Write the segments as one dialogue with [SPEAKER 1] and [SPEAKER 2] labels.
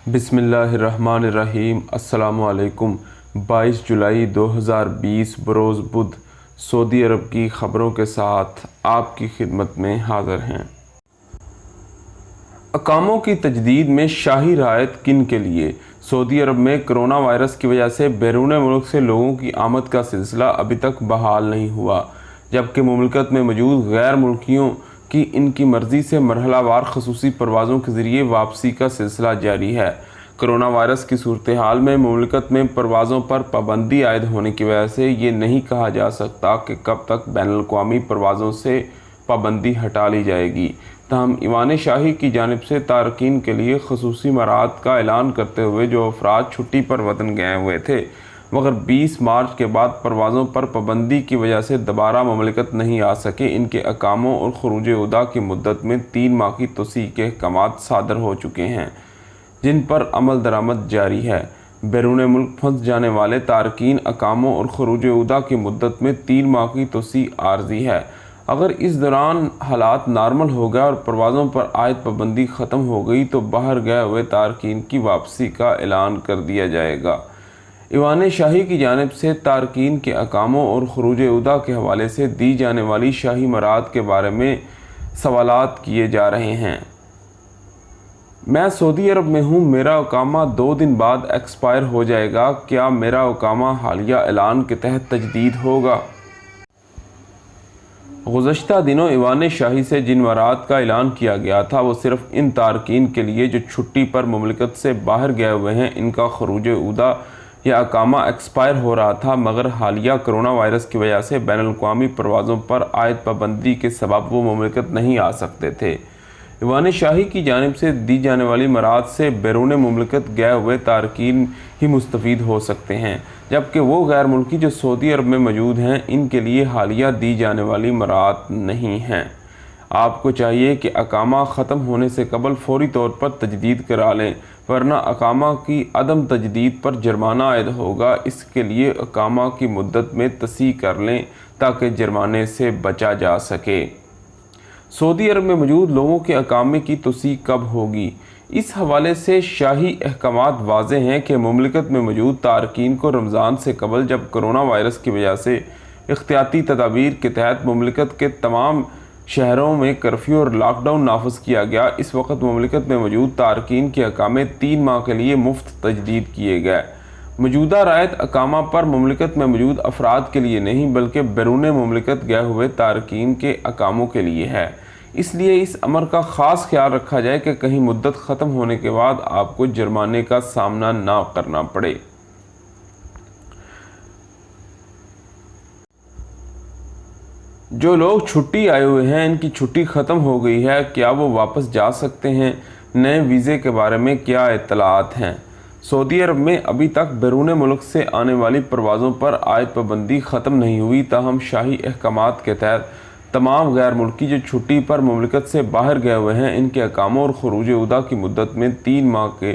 [SPEAKER 1] بسم اللہ الرحمن الرحیم۔ السلام علیکم۔ 22 جولائی 2020 بروز بدھ سعودی عرب کی خبروں کے ساتھ آپ کی خدمت میں حاضر ہیں۔ اقاموں کی تجدید میں شاہی رعایت کن کے لیے؟ سعودی عرب میں کرونا وائرس کی وجہ سے بیرون ملک سے لوگوں کی آمد کا سلسلہ ابھی تک بحال نہیں ہوا، جبکہ مملکت میں موجود غیر ملکیوں کی ان کی مرضی سے مرحلہ وار خصوصی پروازوں کے ذریعے واپسی کا سلسلہ جاری ہے۔ کرونا وائرس کی صورتحال میں مملکت میں پروازوں پر پابندی عائد ہونے کی وجہ سے یہ نہیں کہا جا سکتا کہ کب تک بین الاقوامی پروازوں سے پابندی ہٹا لی جائے گی۔ تاہم ایوان شاہی کی جانب سے تارکین کے لیے خصوصی مراعات کا اعلان کرتے ہوئے جو افراد چھٹی پر وطن گئے ہوئے تھے مگر 20 مارچ کے بعد پروازوں پر پابندی کی وجہ سے دوبارہ مملکت نہیں آ سکے، ان کے اقاموں اور خروج عودہ کی مدت میں 3 ماہ کی توسیع کے احکامات صادر ہو چکے ہیں، جن پر عمل درآمد جاری ہے۔ بیرون ملک پھنس جانے والے تارکین اقاموں اور خروج عودہ کی مدت میں 3 ماہ کی توسیع عارضی ہے۔ اگر اس دوران حالات نارمل ہو گئے اور پروازوں پر عائد پابندی ختم ہو گئی تو باہر گئے ہوئے تارکین کی واپسی کا اعلان کر دیا جائے گا۔ ایوان شاہی کی جانب سے تارکین کے اقاموں اور خروج عودہ کے حوالے سے دی جانے والی شاہی مراعات کے بارے میں سوالات کیے جا رہے ہیں۔ میں سعودی عرب میں ہوں، میرا اقامہ 2 دن بعد ایکسپائر ہو جائے گا، کیا میرا اقامہ حالیہ اعلان کے تحت تجدید ہوگا؟ گزشتہ دنوں ایوان شاہی سے جن مراعات کا اعلان کیا گیا تھا وہ صرف ان تارکین کے لیے جو چھٹی پر مملکت سے باہر گئے ہوئے ہیں، ان کا خروج عودہ یا اقامہ ایکسپائر ہو رہا تھا، مگر حالیہ کرونا وائرس کی وجہ سے بین الاقوامی پروازوں پر عائد پابندی کے سبب وہ مملکت نہیں آ سکتے تھے۔ ایوان شاہی کی جانب سے دی جانے والی مراعات سے بیرون مملکت گئے ہوئے تارکین ہی مستفید ہو سکتے ہیں، جبکہ وہ غیر ملکی جو سعودی عرب میں موجود ہیں ان کے لیے حالیہ دی جانے والی مراعات نہیں ہیں۔ آپ کو چاہیے کہ اقامہ ختم ہونے سے قبل فوری طور پر تجدید کرا لیں، ورنہ اقامہ کی عدم تجدید پر جرمانہ عائد ہوگا۔ اس کے لیے اقامہ کی مدت میں توسیع کر لیں تاکہ جرمانے سے بچا جا سکے۔ سعودی عرب میں موجود لوگوں کے اقامے کی توسیع کب ہوگی؟ اس حوالے سے شاہی احکامات واضح ہیں کہ مملکت میں موجود تارکین کو رمضان سے قبل جب کرونا وائرس کی وجہ سے احتیاطی تدابیر کے تحت مملکت کے تمام شہروں میں کرفیو اور لاک ڈاؤن نافذ کیا گیا، اس وقت مملکت میں موجود تارکین کے اقامے 3 ماہ کے لیے مفت تجدید کیے گئے۔ موجودہ رعایت اقامہ پر مملکت میں موجود افراد کے لیے نہیں بلکہ بیرون مملکت گئے ہوئے تارکین کے اقاموں کے لیے ہے، اس لیے اس امر کا خاص خیال رکھا جائے کہ کہیں مدت ختم ہونے کے بعد آپ کو جرمانے کا سامنا نہ کرنا پڑے۔ جو لوگ چھٹی آئے ہوئے ہیں ان کی چھٹی ختم ہو گئی ہے، کیا وہ واپس جا سکتے ہیں؟ نئے ویزے کے بارے میں کیا اطلاعات ہیں؟ سعودی عرب میں ابھی تک بیرون ملک سے آنے والی پروازوں پر عائد پابندی ختم نہیں ہوئی، تاہم شاہی احکامات کے تحت تمام غیر ملکی جو چھٹی پر مملکت سے باہر گئے ہوئے ہیں ان کے اقاموں اور خروج عودہ کی مدت میں 3 ماہ کے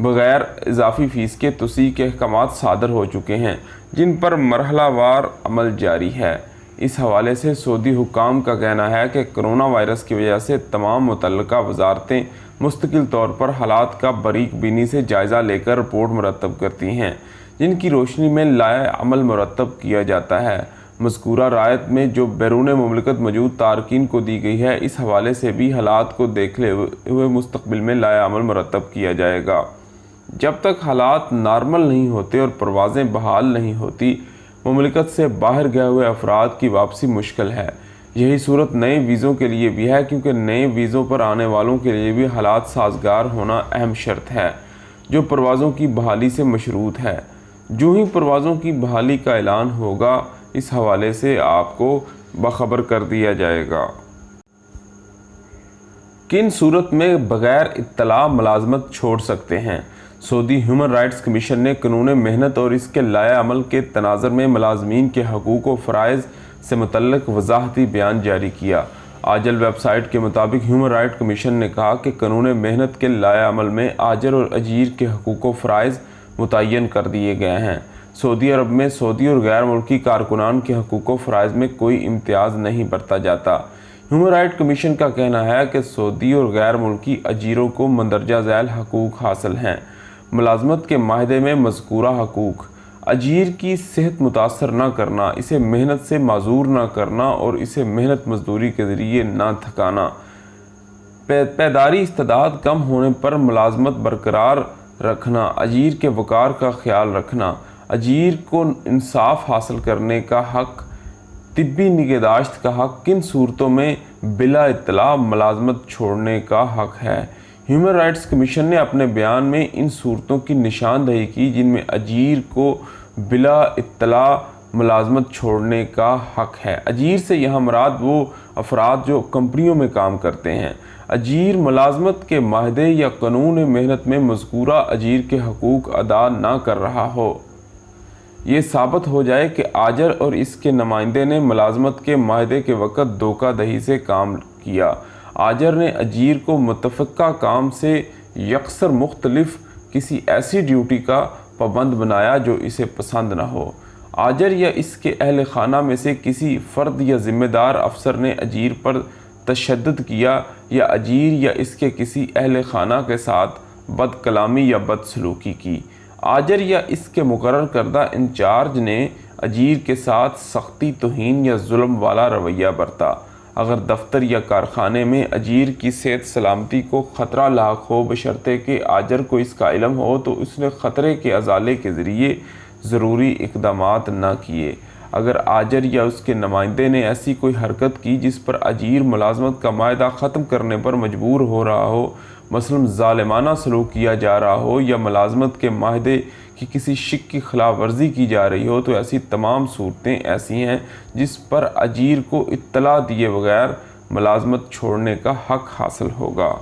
[SPEAKER 1] بغیر اضافی فیس کے توسیع کے احکامات صادر ہو چکے ہیں، جن پر مرحلہ وار عمل جاری ہے۔ اس حوالے سے سعودی حکام کا کہنا ہے کہ کرونا وائرس کی وجہ سے تمام متعلقہ وزارتیں مستقل طور پر حالات کا باریک بینی سے جائزہ لے کر رپورٹ مرتب کرتی ہیں، جن کی روشنی میں لائحہ عمل مرتب کیا جاتا ہے۔ مذکورہ رعایت میں جو بیرون مملکت موجود تارکین کو دی گئی ہے، اس حوالے سے بھی حالات کو دیکھتے ہوئے مستقبل میں لائحہ عمل مرتب کیا جائے گا۔ جب تک حالات نارمل نہیں ہوتے اور پروازیں بحال نہیں ہوتی، مملکت سے باہر گئے ہوئے افراد کی واپسی مشکل ہے۔ یہی صورت نئے ویزوں کے لیے بھی ہے، کیونکہ نئے ویزوں پر آنے والوں کے لیے بھی حالات سازگار ہونا اہم شرط ہے، جو پروازوں کی بحالی سے مشروط ہے۔ جو ہی پروازوں کی بحالی کا اعلان ہوگا، اس حوالے سے آپ کو باخبر کر دیا جائے گا۔ کن صورت میں بغیر اطلاع ملازمت چھوڑ سکتے ہیں؟ سعودی ہیومن رائٹس کمیشن نے قانون محنت اور اس کے لائحہ عمل کے تناظر میں ملازمین کے حقوق و فرائض سے متعلق وضاحتی بیان جاری کیا۔ آجل ویب سائٹ کے مطابق ہیومن رائٹس کمیشن نے کہا کہ قانون محنت کے لائحہ عمل میں آجر اور اجیر کے حقوق و فرائض متعین کر دیے گئے ہیں۔ سعودی عرب میں سعودی اور غیر ملکی کارکنان کے حقوق و فرائض میں کوئی امتیاز نہیں برتا جاتا۔ ہیومن رائٹ کمیشن کا کہنا ہے کہ سعودی اور غیر ملکی اجیروں کو مندرجہ ذیل حقوق حاصل ہیں۔ ملازمت کے معاہدے میں مذکورہ حقوق: اجیر کی صحت متاثر نہ کرنا، اسے محنت سے معذور نہ کرنا اور اسے محنت مزدوری کے ذریعے نہ تھکانا، پائیداری استعداد کم ہونے پر ملازمت برقرار رکھنا، اجیر کے وقار کا خیال رکھنا، اجیر کو انصاف حاصل کرنے کا حق، طبی نگہداشت کا حق، کن صورتوں میں بلا اطلاع ملازمت چھوڑنے کا حق ہے۔ ہیومن رائٹس کمیشن نے اپنے بیان میں ان صورتوں کی نشاندہی کی جن میں اجیر کو بلا اطلاع ملازمت چھوڑنے کا حق ہے۔ اجیر سے یہاں مراد وہ افراد جو کمپنیوں میں کام کرتے ہیں۔ اجیر ملازمت کے معاہدے یا قانون محنت میں مذکورہ اجیر کے حقوق ادا نہ کر رہا ہو، یہ ثابت ہو جائے کہ آجر اور اس کے نمائندے نے ملازمت کے معاہدے کے وقت دھوکہ دہی سے کام کیا، آجر نے اجیر کو متفقہ کام سے یکسر مختلف کسی ایسی ڈیوٹی کا پابند بنایا جو اسے پسند نہ ہو، آجر یا اس کے اہل خانہ میں سے کسی فرد یا ذمہ دار افسر نے اجیر پر تشدد کیا یا اجیر یا اس کے کسی اہل خانہ کے ساتھ بد کلامی یا بد سلوکی کی، آجر یا اس کے مقرر کردہ انچارج نے اجیر کے ساتھ سختی، توہین یا ظلم والا رویہ برتا، اگر دفتر یا کارخانے میں اجیر کی صحت سلامتی کو خطرہ لاحق ہو بشرطے کہ آجر کو اس کا علم ہو تو اس نے خطرے کے ازالے کے ذریعے ضروری اقدامات نہ کیے، اگر آجر یا اس کے نمائندے نے ایسی کوئی حرکت کی جس پر اجیر ملازمت کا معاہدہ ختم کرنے پر مجبور ہو رہا ہو، مثلاً ظالمانہ سلوک کیا جا رہا ہو یا ملازمت کے معاہدے کی کسی شق کی خلاف ورزی کی جا رہی ہو، تو ایسی تمام صورتیں ایسی ہیں جس پر اجیر کو اطلاع دیے بغیر ملازمت چھوڑنے کا حق حاصل ہوگا۔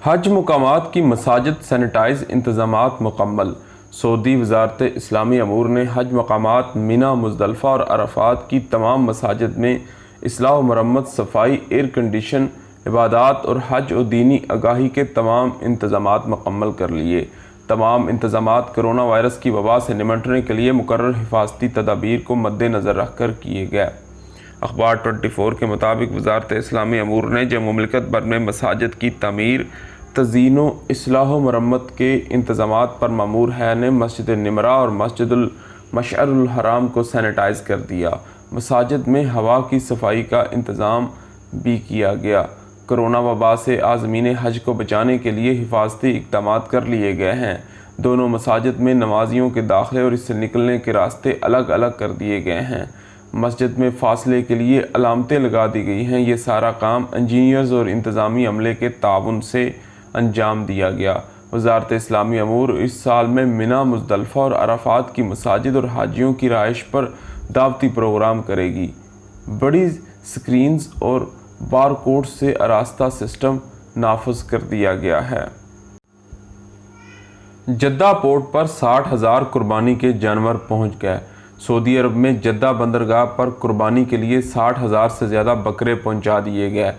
[SPEAKER 1] حج مقامات کی مساجد سینیٹائز انتظامات مکمل۔ سعودی وزارت اسلامی امور نے حج مقامات مینا، مزدلفہ اور عرفات کی تمام مساجد میں اصلاح و مرمت، صفائی، ایئر کنڈیشن، عبادات اور حج و دینی آگاہی کے تمام انتظامات مکمل کر لیے۔ تمام انتظامات کرونا وائرس کی وبا سے نمٹنے کے لیے مقرر حفاظتی تدابیر کو مد نظر رکھ کر کیے گئے۔ اخبار 24 کے مطابق وزارت اسلامی امور نے جو مملکت بھر میں مساجد کی تعمیر، تزئین و اصلاح و مرمت کے انتظامات پر مامور ہے نے مسجد نمرہ اور مسجد المشعر الحرام کو سینیٹائز کر دیا۔ مساجد میں ہوا کی صفائی کا انتظام بھی کیا گیا۔ کرونا وبا سے عازمین حج کو بچانے کے لیے حفاظتی اقدامات کر لیے گئے ہیں۔ دونوں مساجد میں نمازیوں کے داخلے اور اس سے نکلنے کے راستے الگ الگ کر دیے گئے ہیں۔ مسجد میں فاصلے کے لیے علامتیں لگا دی گئی ہیں۔ یہ سارا کام انجینئرز اور انتظامی عملے کے تعاون سے انجام دیا گیا۔ وزارت اسلامی امور اس سال میں مینا، مزدلفہ اور عرفات کی مساجد اور حاجیوں کی رہائش پر دعوتی پروگرام کرے گی۔ بڑی سکرینز اور بارکوڈ سے آراستہ سسٹم نافذ کر دیا گیا ہے۔ جدہ پورٹ پر 60,000 قربانی کے جانور پہنچ گئے۔ سعودی عرب میں جدہ بندرگاہ پر قربانی کے لیے 60,000 سے زیادہ بکرے پہنچا دیے گئے۔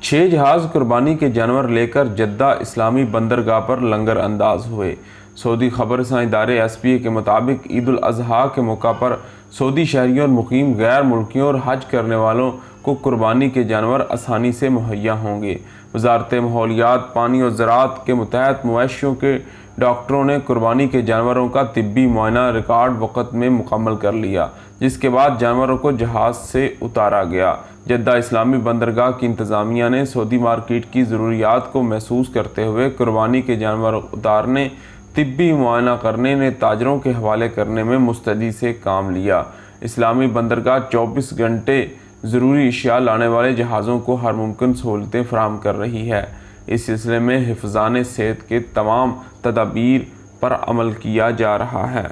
[SPEAKER 1] 6 جہاز قربانی کے جانور لے کر جدہ اسلامی بندرگاہ پر لنگر انداز ہوئے۔ سعودی خبر رساں ادارے SPA کے مطابق عید الاضحیٰ کے موقع پر سعودی شہریوں اور مقیم غیر ملکیوں اور حج کرنے والوں کو قربانی کے جانور آسانی سے مہیا ہوں گے۔ وزارت ماحولیات، پانی اور زراعت کے متحد مویشیوں کے ڈاکٹروں نے قربانی کے جانوروں کا طبی معائنہ ریکارڈ وقت میں مکمل کر لیا، جس کے بعد جانوروں کو جہاز سے اتارا گیا۔ جدہ اسلامی بندرگاہ کی انتظامیہ نے سعودی مارکیٹ کی ضروریات کو محسوس کرتے ہوئے قربانی کے جانور اتارنے، طبی معائنہ کرنے نے تاجروں کے حوالے کرنے میں مستعدی سے کام لیا۔ اسلامی بندرگاہ 24 گھنٹے ضروری اشیاء لانے والے جہازوں کو ہر ممکن سہولتیں فراہم کر رہی ہے۔ اس سلسلے میں حفظان صحت کے تمام تدابیر پر عمل کیا جا رہا ہے۔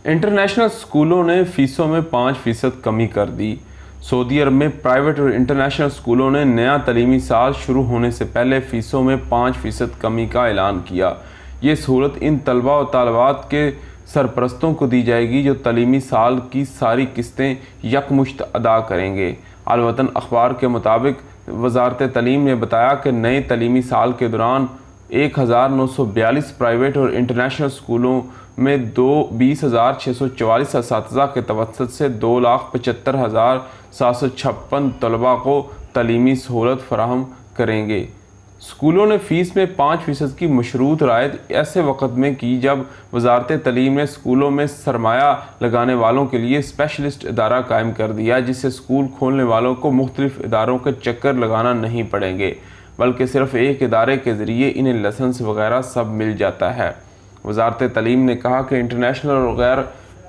[SPEAKER 1] انٹرنیشنل اسکولوں نے فیسوں میں 5% کمی کر دی۔ سعودی عرب میں پرائیویٹ اور انٹرنیشنل اسکولوں نے نیا تعلیمی سال شروع ہونے سے پہلے فیسوں میں 5% کمی کا اعلان کیا۔ یہ سہولت ان طلباء و طالبات کے سرپرستوں کو دی جائے گی جو تعلیمی سال کی ساری قسطیں یکمشت ادا کریں گے۔ الوطن اخبار کے مطابق وزارت تعلیم نے بتایا کہ نئے تعلیمی سال کے دوران 1942 پرائیویٹ اور انٹرنیشنل اسکولوں میں 20,644 اساتذہ کے توسط سے 2,75,756 طلباء کو تعلیمی سہولت فراہم کریں گے۔ اسکولوں نے فیس میں 5% کی مشروط رعایت ایسے وقت میں کی جب وزارت تعلیم نے اسکولوں میں سرمایہ لگانے والوں کے لیے اسپیشلسٹ ادارہ قائم کر دیا، جس سے اسکول کھولنے والوں کو مختلف اداروں کے چکر لگانا نہیں پڑیں گے، بلکہ صرف ایک ادارے کے ذریعے انہیں لائسنس وغیرہ سب مل جاتا ہے۔ وزارت تعلیم نے کہا کہ انٹرنیشنل اور غیر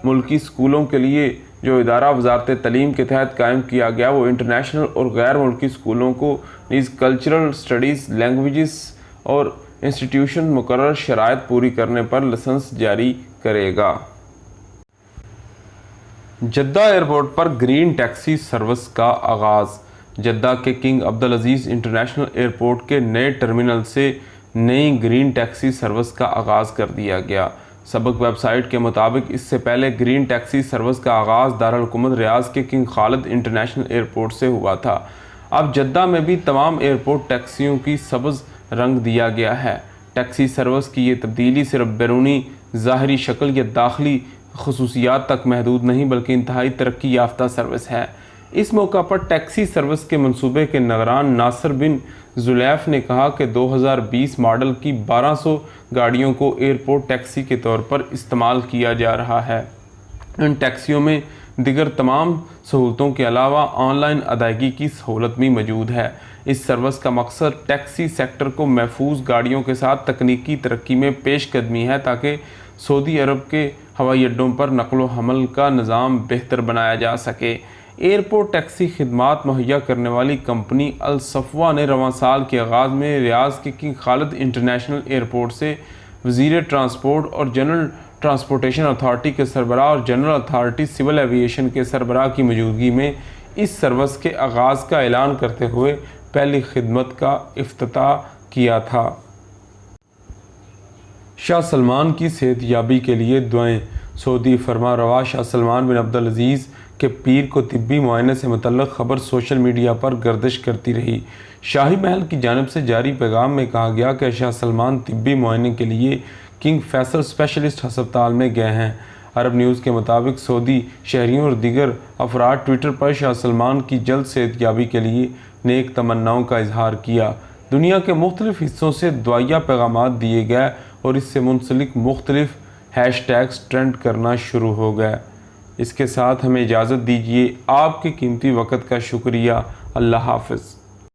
[SPEAKER 1] ملکی اسکولوں کے لیے جو ادارہ وزارت تعلیم کے تحت قائم کیا گیا وہ انٹرنیشنل اور غیر ملکی اسکولوں کو نیز کلچرل اسٹڈیز، لینگویجز اور انسٹیٹیوشن مقررہ شرائط پوری کرنے پر لائسنس جاری کرے گا۔ جدہ ایئرپورٹ پر گرین ٹیکسی سروس کا آغاز۔ جدہ کے کنگ عبدالعزیز انٹرنیشنل ایئرپورٹ کے نئے ٹرمینل سے نئی گرین ٹیکسی سروس کا آغاز کر دیا گیا۔ سابق ویب سائٹ کے مطابق اس سے پہلے گرین ٹیکسی سروس کا آغاز دارالحکومت ریاض کے کنگ خالد انٹرنیشنل ایئرپورٹ سے ہوا تھا۔ اب جدہ میں بھی تمام ایئرپورٹ ٹیکسیوں کی سبز رنگ دیا گیا ہے۔ ٹیکسی سروس کی یہ تبدیلی صرف بیرونی ظاہری شکل یا داخلی خصوصیات تک محدود نہیں بلکہ انتہائی ترقی یافتہ سروس ہے۔ اس موقع پر ٹیکسی سروس کے منصوبے کے نگران ناصر بن زلیف نے کہا کہ 2020 ماڈل کی 1200 گاڑیوں کو ایئرپورٹ ٹیکسی کے طور پر استعمال کیا جا رہا ہے۔ ان ٹیکسیوں میں دیگر تمام سہولتوں کے علاوہ آن لائن ادائیگی کی سہولت بھی موجود ہے۔ اس سروس کا مقصد ٹیکسی سیکٹر کو محفوظ گاڑیوں کے ساتھ تکنیکی ترقی میں پیش قدمی ہے تاکہ سعودی عرب کے ہوائی اڈوں پر نقل و حمل کا نظام بہتر بنایا جا سکے۔ ایئرپورٹ ٹیکسی خدمات مہیا کرنے والی کمپنی الصفوہ نے رواں سال کے آغاز میں ریاض کے کنگ خالد انٹرنیشنل ایئرپورٹ سے وزیر ٹرانسپورٹ اور جنرل ٹرانسپورٹیشن اتھارٹی کے سربراہ اور جنرل اتھارٹی سول ایوییشن کے سربراہ کی موجودگی میں اس سروس کے آغاز کا اعلان کرتے ہوئے پہلی خدمت کا افتتاح کیا تھا۔ شاہ سلمان کی صحت یابی کے لیے دعائیں۔ سعودی فرما روا شاہ سلمان بن عبدالعزیز کہ پیر کو طبی معائنے سے متعلق خبر سوشل میڈیا پر گردش کرتی رہی۔ شاہی محل کی جانب سے جاری پیغام میں کہا گیا کہ شاہ سلمان طبی معائنے کے لیے کنگ فیصل اسپیشلسٹ ہسپتال میں گئے ہیں۔ عرب نیوز کے مطابق سعودی شہریوں اور دیگر افراد ٹویٹر پر شاہ سلمان کی جلد صحت یابی کے لیے نیک تمناؤں کا اظہار کیا۔ دنیا کے مختلف حصوں سے دعائیہ پیغامات دیے گئے اور اس سے منسلک مختلف ہیش ٹیگز ٹرینڈ کرنا شروع ہو گئے۔ اس کے ساتھ ہمیں اجازت دیجیے۔ آپ کے قیمتی وقت کا شکریہ۔ اللہ حافظ۔